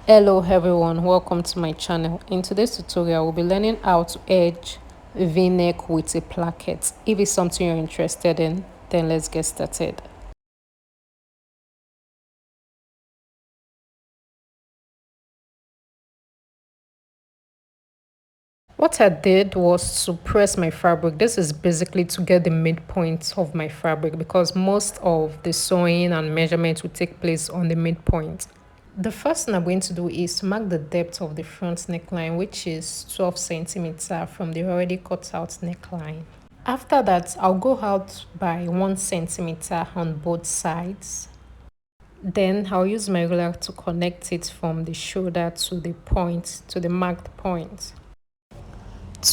Hello everyone, welcome to my channel. In today's tutorial we'll be learning how to edge v-neck with a placket. If it's something you're interested in, then let's get started. What I did was to press my fabric. This is basically to get the midpoint of my fabric because most of the sewing and measurement will take place on the midpoint. The first thing I'm going to do is to mark the depth of the front neckline, which is 12 centimeter from the already cut out neckline. After that, I'll go out by 1 centimeter on both sides. Then I'll use my ruler to connect it from the shoulder to the point, to the marked point.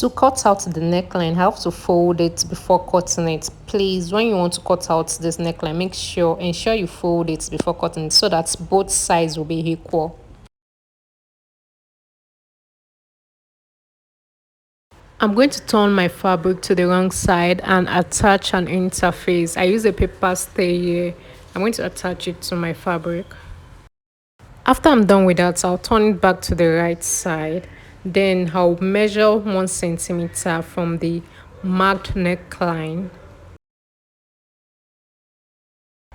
To cut out the neckline, I have to fold it before cutting it. Please, when you want to cut out this neckline, ensure you fold it before cutting it so that both sides will be equal. I'm going to turn my fabric to the wrong side and attach an interface. I use a paper stay here. I'm going to attach it to my fabric. After I'm done with that, I'll turn it back to the right side. Then I'll measure 1 centimeter from the marked neckline.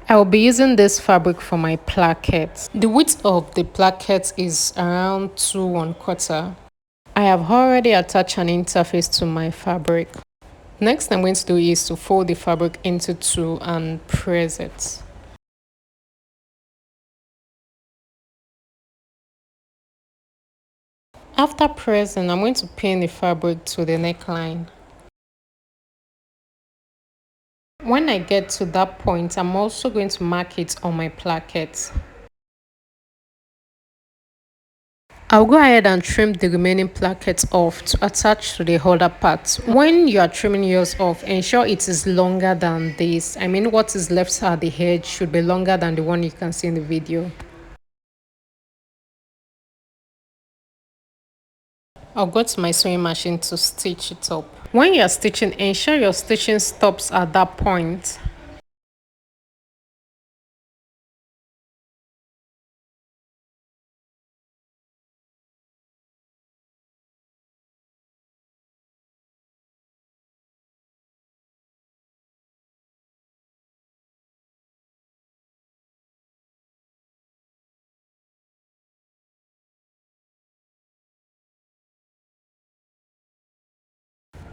I'll be using this fabric for my placket. The width of the placket is around 2¼ I have already attached an interface to my fabric. Next I'm going to do is to fold the fabric into two and press it. After pressing, I'm going to pin the fabric to the neckline. When I get to that point, I'm also going to mark it on my placket. I'll go ahead and trim the remaining placket off to attach to the other part. When you are trimming yours off, ensure it is longer than this. I mean, what is left at the edge should be longer than the one you can see in the video. I'll go to my sewing machine to stitch it up. When you're stitching, ensure your stitching stops at that point.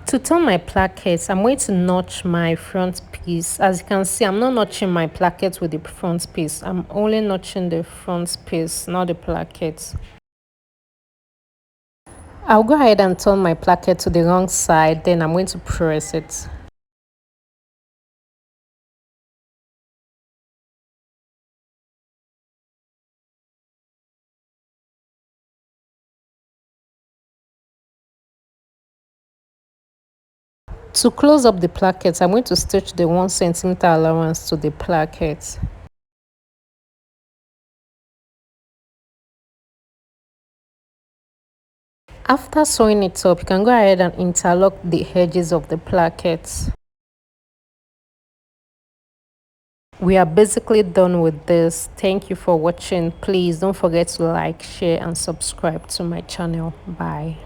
To turn my placket, I'm going to notch my front piece. As you can see, I'm not notching my placket with the front piece. I'm only notching the front piece, not the placket. I'll go ahead and turn my placket to the wrong side, then I'm going to press it. To close up the placket, I'm going to stitch the 1 centimeter allowance to the placket. After sewing it up, you can go ahead and interlock the edges of the placket. We are basically done with this. Thank you for watching. Please don't forget to like, share and subscribe to my channel. Bye.